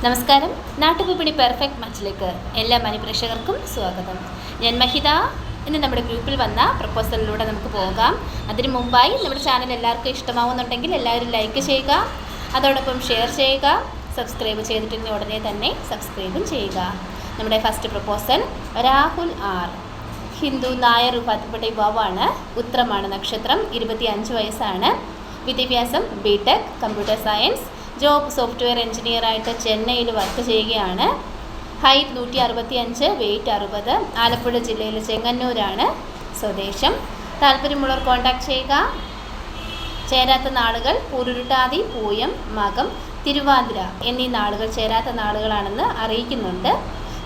നമസ്കാരം. നാട്ടുവിപണി പെർഫെക്റ്റ് മാച്ചിലേക്ക് എല്ലാ മാന്യപ്രേക്ഷകർക്കും സ്വാഗതം. ഞാൻ മഹിത. ഇന്ന് നമ്മുടെ ഗ്രൂപ്പിൽ വന്ന പ്രപ്പോസലിലൂടെ നമുക്ക് പോകാം. അതിനു മുമ്പായി നമ്മുടെ ചാനൽ എല്ലാവർക്കും ഇഷ്ടമാവുന്നുണ്ടെങ്കിൽ എല്ലാവരും ലൈക്ക് ചെയ്യുക, അതോടൊപ്പം ഷെയർ ചെയ്യുക. സബ്സ്ക്രൈബ് ചെയ്തിട്ടുണ്ടെങ്കിൽ ഉടനെ തന്നെ സബ്സ്ക്രൈബും ചെയ്യുക. നമ്മുടെ first proposal Rahul R. Hindu Nair വിഭാഗത്തിൽപ്പെട്ട യുവാവാണ്. ഉത്രമാണ് നക്ഷത്രം. 25 വയസ്സാണ്. വിദ്യാഭ്യാസം BTech computer science. Job software എഞ്ചിനീയറായിട്ട് ചെന്നൈയിൽ വർക്ക് ചെയ്യുകയാണ്. Height 165, weight 60. ആലപ്പുഴ ജില്ലയിലെ ചെങ്ങന്നൂരാണ് സ്വദേശം. താല്പര്യമുള്ളവർ കോൺടാക്ട് ചെയ്യുക. ചേരാത്ത നാളുകൾ പൂരുരുട്ടാതി, പൂയം, മകം, തിരുവാതിര എന്നീ നാളുകൾ ചേരാത്ത നാളുകളാണെന്ന് അറിയിക്കുന്നുണ്ട്.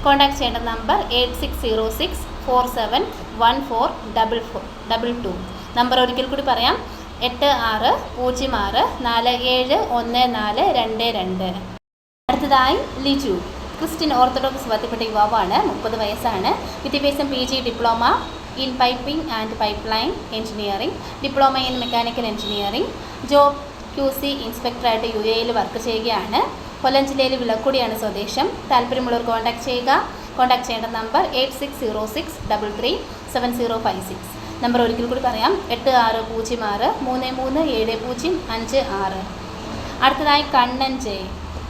കോൺടാക്ട് ചെയ്യേണ്ട നമ്പർ 8606471422. നമ്പർ ഒരിക്കൽ കൂടി പറയാം, 8606471422. അടുത്തതായി ലിജു. ക്രിസ്ത്യൻ ഓർത്തഡോക്സ് വിഭാഗത്തിൽപ്പെട്ട യുവാവാണ്. 30 വയസ്സാണ്. വിദ്യാഭ്യാസം PG diploma in piping and pipe line engineering, diploma in mechanical engineering. Job QC ഇൻസ്പെക്ടറായിട്ട് UAE work ചെയ്യുകയാണ്. കൊല്ലം ജില്ലയിൽ വിളക്കുടിയാണ് സ്വദേശം. താല്പര്യമുള്ളവർ കോൺടാക്ട് ചെയ്യുക. കോൺടാക്ട് ചെയ്യേണ്ട നമ്പർ 8606337056. നമ്പർ ഒരിക്കൽ കൂടി പറയാം, 8606337056. അടുത്തതായി കണ്ണൻ ജയ്.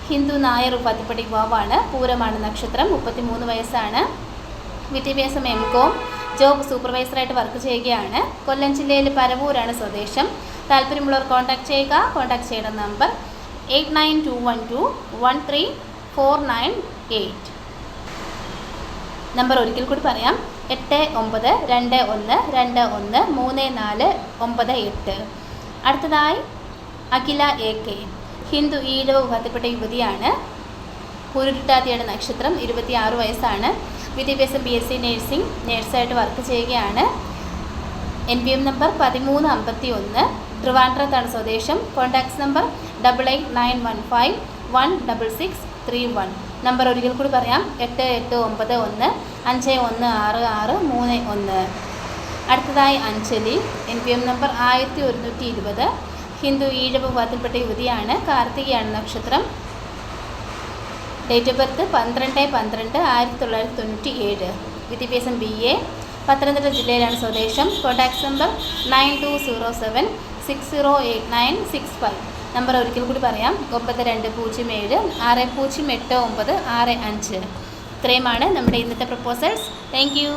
ഹിന്ദു നായർ വിഭാഗത്തിൽപ്പെട്ട യുവാവാണ്. പൂരമാണ് നക്ഷത്രം. 33 വയസ്സാണ്. വിദ്യാഭ്യാസം MCom. ജോബ് സൂപ്പർവൈസറായിട്ട് വർക്ക് ചെയ്യുകയാണ്. കൊല്ലം ജില്ലയിൽ പരവൂരാണ് സ്വദേശം. താല്പര്യമുള്ളവർ കോൺടാക്ട് ചെയ്യുക. കോൺടാക്ട് ചെയ്യേണ്ട നമ്പർ 8921213498. നമ്പർ ഒരിക്കൽ കൂടി പറയാം, 8921213498. അടുത്തതായി അഖില AK. ഹിന്ദു ഈഴവ വിഭാഗത്തിൽപ്പെട്ട യുവതിയാണ്. പൂരുരുട്ടാതിയാണ് നക്ഷത്രം. 26 വയസ്സാണ്. വിദ്യാഭ്യാസം BSc നഴ്സിംഗ്, നേഴ്സായിട്ട് വർക്ക് ചെയ്യുകയാണ്. NPM number 1351. ട്രിവാൻഡ്രത്താണ് സ്വദേശം. Contacts number 8891516631. നമ്പർ ഒരിക്കൽ കൂടി പറയാം, 8891516631. അടുത്തതായി അഞ്ജലി. NPM number 1120. ഹിന്ദു ഈഴവ വിഭാഗത്തിൽപ്പെട്ട യുവതിയാണ്. കാർത്തികയാണ് നക്ഷത്രം. Date of birth 12/12/1997. വിദ്യാഭ്യാസം BA. പത്തനംതിട്ട ജില്ലയിലാണ് സ്വദേശം. Contacts number 9207608965. നമ്പർ ഒരിക്കൽ കൂടി പറയാം, 9207608965. ഇത്രയുമാണ് നമ്മുടെ ഇന്നത്തെ പ്രപ്പോസൽസ്. Thank you.